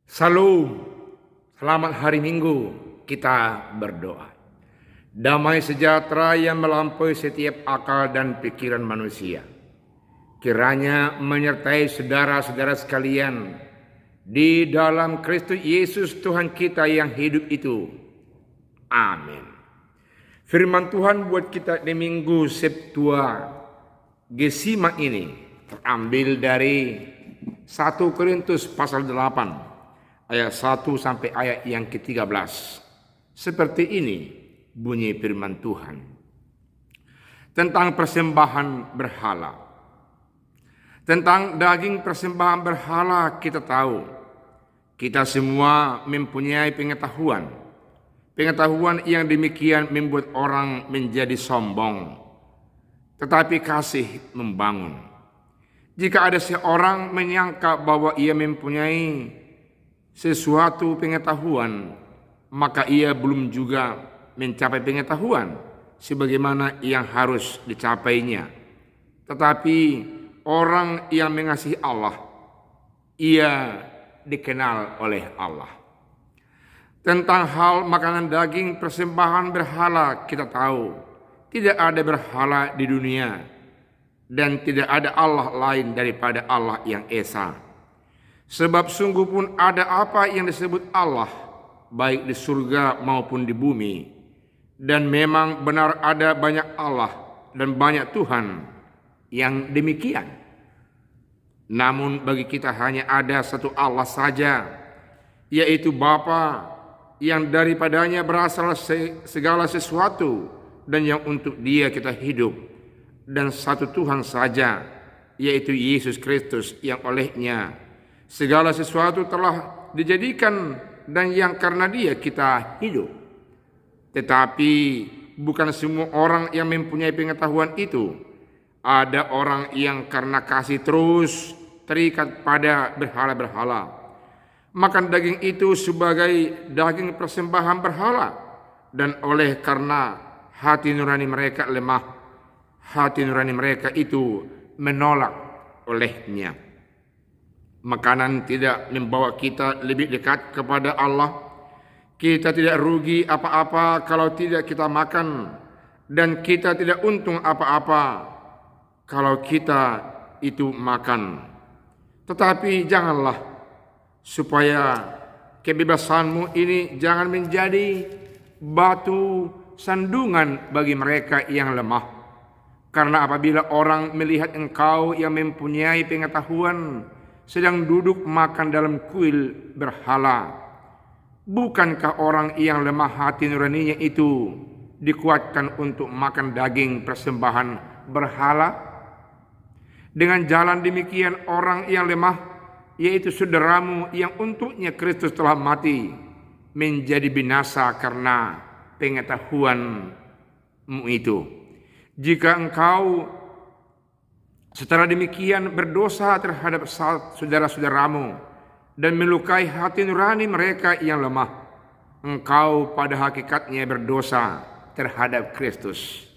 Salam, selamat hari Minggu, kita berdoa. Damai sejahtera yang melampaui setiap akal dan pikiran manusia, kiranya menyertai saudara-saudara sekalian di dalam Kristus Yesus Tuhan kita yang hidup itu. Amin. Firman Tuhan buat kita di Minggu Septuagesima ini terambil dari 1 Korintus pasal 8 ayat 1 sampai ayat yang ke-13. Seperti ini bunyi firman Tuhan. Tentang persembahan berhala. Tentang daging persembahan berhala kita tahu. Kita semua mempunyai pengetahuan. Pengetahuan yang demikian membuat orang menjadi sombong. Tetapi kasih membangun. Jika ada seorang menyangka bahwa ia mempunyai sesuatu pengetahuan, maka ia belum juga mencapai pengetahuan sebagaimana yang harus dicapainya. Tetapi orang yang mengasihi Allah, ia dikenal oleh Allah. Tentang hal makanan daging persembahan berhala kita tahu, tidak ada berhala di dunia dan tidak ada Allah lain daripada Allah yang Esa. Sebab sungguh pun ada apa yang disebut Allah, baik di surga maupun di bumi. Dan memang benar ada banyak Allah dan banyak Tuhan yang demikian. Namun bagi kita hanya ada satu Allah saja, yaitu Bapa, yang daripadanya berasal segala sesuatu dan yang untuk Dia kita hidup. Dan satu Tuhan saja, yaitu Yesus Kristus, yang olehnya segala sesuatu telah dijadikan dan yang karena Dia kita hidup. Tetapi bukan semua orang yang mempunyai pengetahuan itu. Ada orang yang karena kasih terus terikat pada berhala-berhala. Makan daging itu sebagai daging persembahan berhala. Dan oleh karena hati nurani mereka lemah, hati nurani mereka itu menolak olehnya. Makanan tidak membawa kita lebih dekat kepada Allah. Kita tidak rugi apa-apa kalau tidak kita makan, dan kita tidak untung apa-apa kalau kita itu makan. Tetapi janganlah supaya kebebasanmu ini jangan menjadi batu sandungan bagi mereka yang lemah. Karena apabila orang melihat engkau yang mempunyai pengetahuan sedang duduk makan dalam kuil berhala, bukankah orang yang lemah hati nuraninya itu dikuatkan untuk makan daging persembahan berhala? Dengan jalan demikian orang yang lemah, yaitu saudaramu yang untuknya Kristus telah mati, menjadi binasa karena pengetahuanmu itu. Jika engkau secara demikian berdosa terhadap saudara-saudaramu dan melukai hati nurani mereka yang lemah, engkau pada hakikatnya berdosa terhadap Kristus.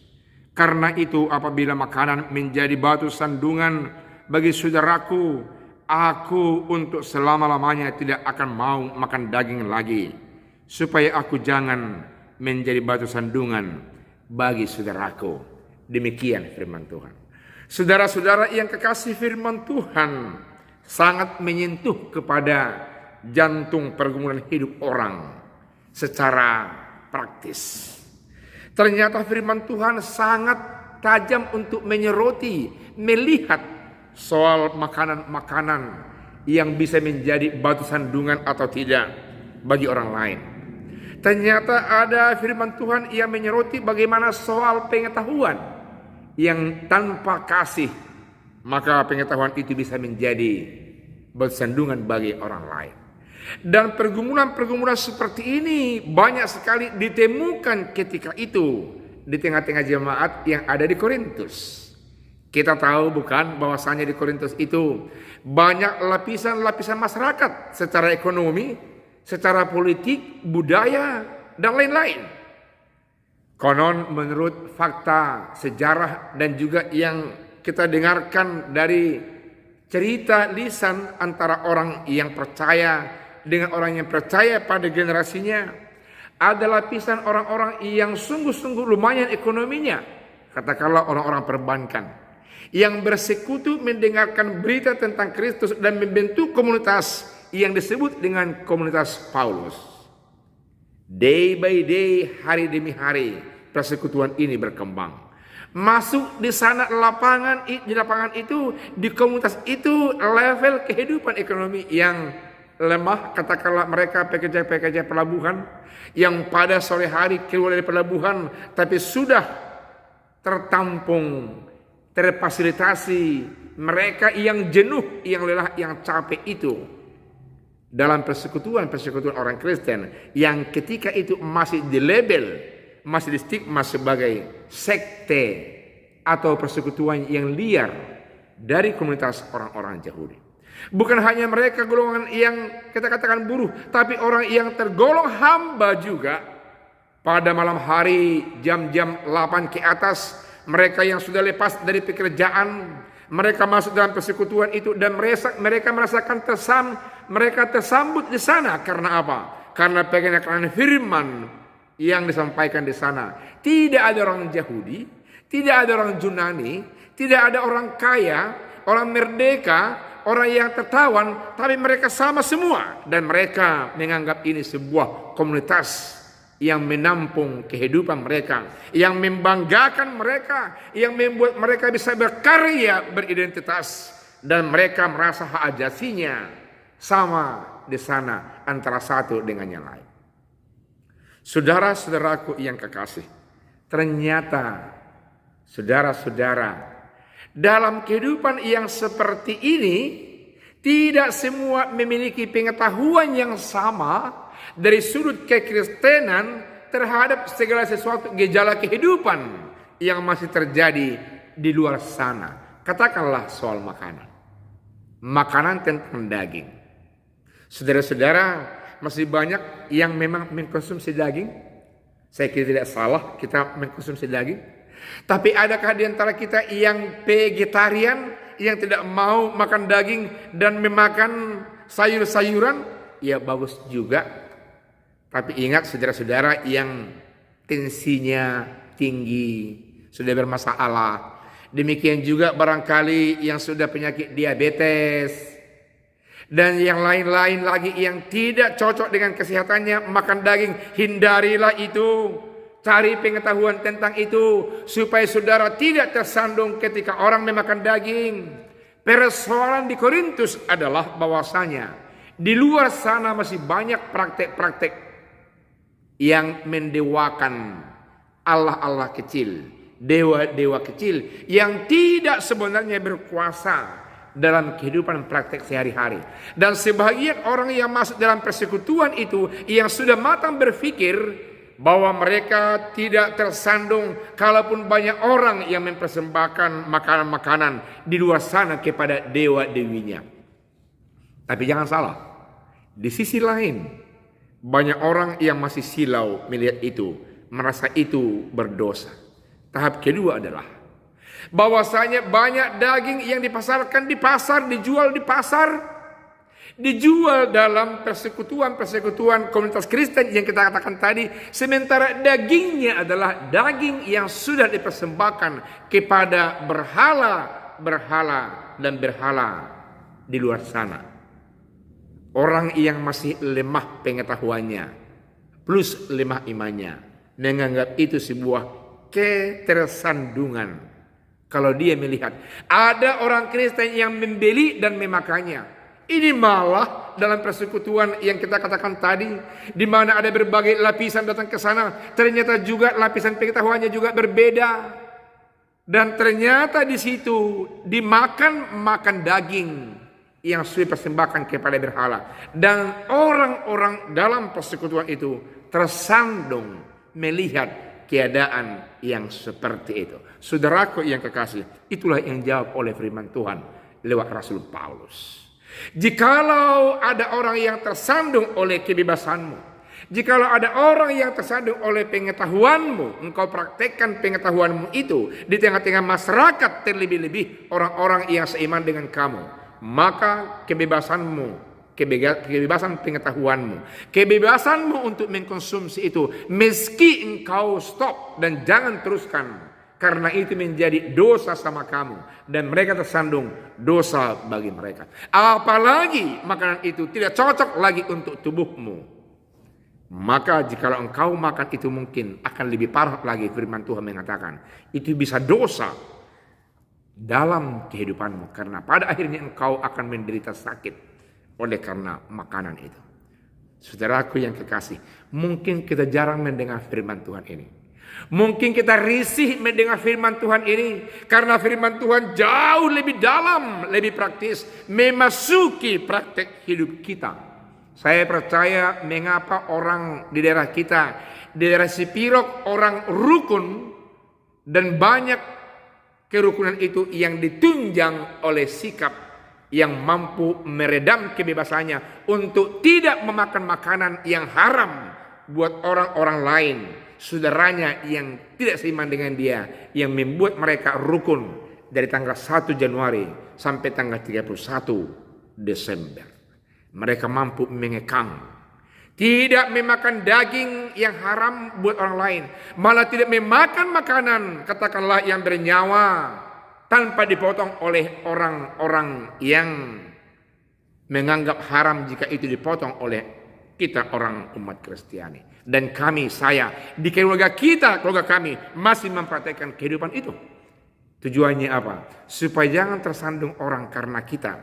Karena itu apabila makanan menjadi batu sandungan bagi saudaraku, aku untuk selama-lamanya tidak akan mau makan daging lagi, supaya aku jangan menjadi batu sandungan bagi saudaraku. Demikian firman Tuhan. Saudara-saudara yang kekasih, firman Tuhan sangat menyentuh kepada jantung pergumulan hidup orang secara praktis. Ternyata firman Tuhan sangat tajam untuk menyoroti, melihat soal makanan-makanan yang bisa menjadi batu sandungan atau tidak bagi orang lain. Ternyata ada firman Tuhan yang menyoroti bagaimana soal pengetahuan yang tanpa kasih, maka pengetahuan itu bisa menjadi batu sandungan bagi orang lain. Dan pergumulan-pergumulan seperti ini banyak sekali ditemukan ketika itu di tengah-tengah jemaat yang ada di Korintus. Kita tahu bukan bahwasanya di Korintus itu banyak lapisan-lapisan masyarakat secara ekonomi, secara politik, budaya, dan lain-lain. Konon menurut fakta sejarah dan juga yang kita dengarkan dari cerita lisan antara orang yang percaya dengan orang yang percaya pada generasinya. Ada lapisan orang-orang yang sungguh-sungguh lumayan ekonominya, katakanlah orang-orang perbankan, yang bersekutu mendengarkan berita tentang Kristus dan membentuk komunitas yang disebut dengan komunitas Paulus. Day by day, hari demi hari, persekutuan ini berkembang. Masuk di sana di lapangan itu, di komunitas itu, level kehidupan ekonomi yang lemah, katakanlah mereka pekerja-pekerja pelabuhan yang pada sore hari keluar dari pelabuhan tapi sudah tertampung, terfasilitasi. Mereka yang jenuh, yang lelah, yang capek itu dalam persekutuan orang Kristen yang ketika itu masih masih di stigma sebagai sekte atau persekutuan yang liar dari komunitas orang-orang Yahudi. Bukan hanya mereka golongan yang kita katakan buruh, tapi orang yang tergolong hamba juga. Pada malam hari jam-jam 8 ke atas, mereka yang sudah lepas dari pekerjaan, mereka masuk dalam persekutuan itu dan mereka merasakan mereka tersambut di sana. Karena apa? Karena pengenakan firman yang disampaikan di sana. Tidak ada orang Yahudi, tidak ada orang Yunani, tidak ada orang kaya, orang merdeka, orang yang tertawan, tapi mereka sama semua. Dan mereka menganggap ini sebuah komunitas yang menampung kehidupan mereka, yang membanggakan mereka, yang membuat mereka bisa berkarya, beridentitas, dan mereka merasa hak ajasinya sama di sana antara satu dengan yang lain. Saudara-saudaraku yang kekasih, ternyata saudara-saudara, dalam kehidupan yang seperti ini, tidak semua memiliki pengetahuan yang sama dari sudut kekristenan terhadap segala sesuatu gejala kehidupan yang masih terjadi di luar sana. Katakanlah soal makanan. Makanan tentang daging. Saudara-saudara, masih banyak yang memang mengkonsumsi daging. Saya kira tidak salah kita mengkonsumsi daging. Tapi adakah di antara kita yang vegetarian, yang tidak mau makan daging dan memakan sayur-sayuran? Ya bagus juga. Tapi ingat saudara-saudara yang tensinya tinggi, sudah bermasalah. Demikian juga barangkali yang sudah penyakit diabetes. Dan yang lain-lain lagi yang tidak cocok dengan kesehatannya makan daging. Hindarilah itu. Cari pengetahuan tentang itu supaya saudara tidak tersandung ketika orang memakan daging. Persoalan di Korintus adalah bahwasanya di luar sana masih banyak praktek-praktek yang mendewakan Allah-Allah kecil, dewa-dewa kecil yang tidak sebenarnya berkuasa dalam kehidupan praktek sehari-hari. Dan sebagian orang yang masuk dalam persekutuan itu yang sudah matang berpikir bahwa mereka tidak tersandung kalaupun banyak orang yang mempersembahkan makanan-makanan di luar sana kepada dewa-dewinya. Tapi jangan salah, di sisi lain banyak orang yang masih silau melihat itu, merasa itu berdosa. Tahap kedua adalah bahwasanya banyak daging yang dipasarkan di pasar, dijual di pasar, dijual dalam persekutuan komunitas Kristen yang kita katakan tadi, sementara dagingnya adalah daging yang sudah dipersembahkan kepada berhala di luar sana. Orang yang masih lemah pengetahuannya plus lemah imannya menganggap itu sebuah ketersandungan. Kalau dia melihat ada orang Kristen yang membeli dan memakannya, ini malah dalam persekutuan yang kita katakan tadi, di mana ada berbagai lapisan datang ke sana, ternyata juga lapisan pengetahuannya juga berbeda. Dan ternyata di situ makan daging yang sudah persembahkan kepada berhala. Dan orang-orang dalam persekutuan itu tersandung melihat keadaan yang seperti itu. Saudaraku yang kekasih, itulah yang jawab oleh firman Tuhan lewat Rasul Paulus. Jikalau ada orang yang tersandung oleh kebebasanmu, jikalau ada orang yang tersandung oleh pengetahuanmu, engkau praktekkan pengetahuanmu itu di tengah-tengah masyarakat, terlebih-lebih orang-orang yang seiman dengan kamu, maka kebebasanmu kebebasan pengetahuanmu, kebebasanmu untuk mengkonsumsi itu, meski engkau stop dan jangan teruskan, karena itu menjadi dosa sama kamu dan mereka tersandung dosa bagi mereka. Apalagi makanan itu tidak cocok lagi untuk tubuhmu, maka jikalau engkau makan itu mungkin akan lebih parah lagi. Firman Tuhan mengatakan itu bisa dosa dalam kehidupanmu, karena pada akhirnya engkau akan menderita sakit oleh karena makanan itu. Saudaraku yang kekasih, mungkin kita jarang mendengar firman Tuhan ini. Mungkin kita risih mendengar firman Tuhan ini, karena firman Tuhan jauh lebih dalam, lebih praktis, memasuki praktek hidup kita. Saya percaya mengapa orang di daerah kita, di daerah Sipirok, orang rukun, dan banyak kerukunan itu yang ditunjang oleh sikap yang mampu meredam kebebasannya untuk tidak memakan makanan yang haram buat orang-orang lain, saudaranya yang tidak seiman dengan dia, yang membuat mereka rukun dari tanggal 1 Januari sampai tanggal 31 Desember. Mereka mampu mengekang, tidak memakan daging yang haram buat orang lain, malah tidak memakan makanan katakanlah yang bernyawa tanpa dipotong oleh orang-orang yang menganggap haram jika itu dipotong oleh kita orang umat Kristiani. Dan saya di keluarga kita, keluarga kami masih mempraktekkan kehidupan itu. Tujuannya apa? Supaya jangan tersandung orang karena kita,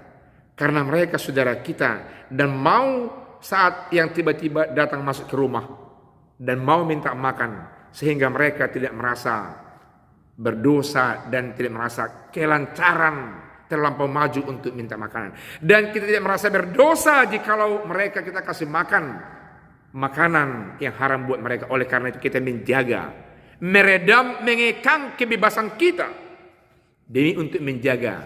karena mereka saudara kita, dan mau saat yang tiba-tiba datang masuk ke rumah dan mau minta makan, sehingga mereka tidak merasa berdosa dan tidak merasa kelancaran terlampau maju untuk minta makanan. Dan kita tidak merasa berdosa jikalau mereka kita kasih makan makanan yang haram buat mereka. Oleh karena itu kita menjaga, meredam, mengekang kebebasan kita demi untuk menjaga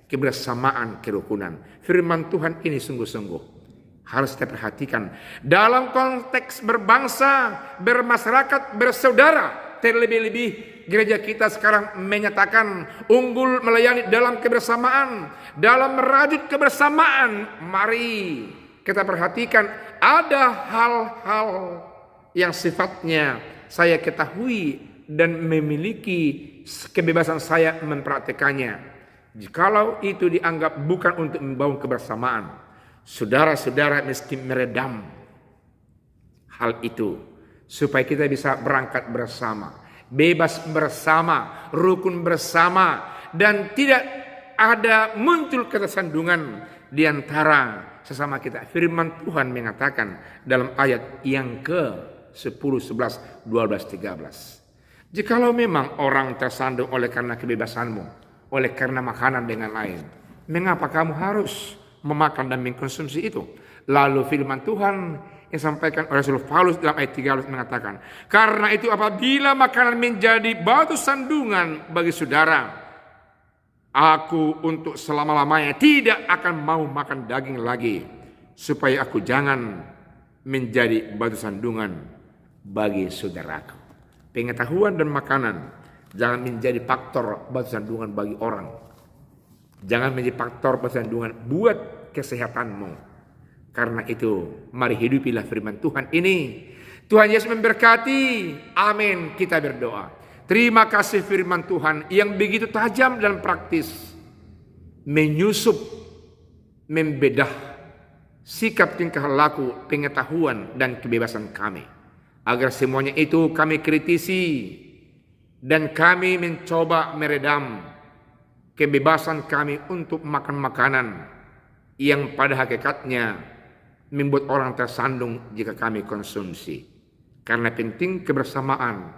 kebersamaan, kerukunan. Firman Tuhan ini sungguh-sungguh harus kita perhatikan dalam konteks berbangsa, bermasyarakat, bersaudara. Terlebih-lebih gereja kita sekarang menyatakan unggul melayani dalam kebersamaan, dalam merajut kebersamaan. Mari kita perhatikan ada hal-hal yang sifatnya saya ketahui dan memiliki kebebasan saya mempraktekannya. Jikalau itu dianggap bukan untuk membangun kebersamaan, saudara-saudara mesti meredam hal itu supaya kita bisa berangkat bersama, bebas bersama, rukun bersama, dan tidak ada muncul ketersandungan di antara sesama kita. Firman Tuhan mengatakan dalam ayat yang ke-10, 11, 12, 13. Jikalau memang orang tersandung oleh karena kebebasanmu, oleh karena makanan dengan lain, mengapa kamu harus memakan dan mengkonsumsi itu? Lalu firman Tuhan yang disampaikan oleh Rasul Paulus dalam ayat 13 mengatakan, karena itu apabila makanan menjadi batu sandungan bagi saudara, aku untuk selama-lamanya tidak akan mau makan daging lagi, supaya aku jangan menjadi batu sandungan bagi saudaraku. Pengetahuan dan makanan jangan menjadi faktor batu sandungan bagi orang. Jangan menjadi faktor batu sandungan buat kesehatanmu. Karena itu, mari hidupilah firman Tuhan ini. Tuhan Yesus memberkati. Amin. Kita berdoa. Terima kasih firman Tuhan yang begitu tajam dan praktis, menyusup, membedah sikap tingkah laku, pengetahuan dan kebebasan kami. Agar semuanya itu kami kritisi dan kami mencoba meredam kebebasan kami untuk makan makanan yang pada hakikatnya membuat orang tersandung jika kami konsumsi. Karena penting kebersamaan,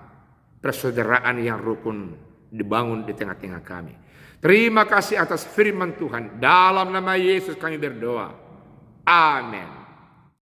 persaudaraan yang rukun dibangun di tengah-tengah kami. Terima kasih atas firman Tuhan. Dalam nama Yesus kami berdoa. Amin.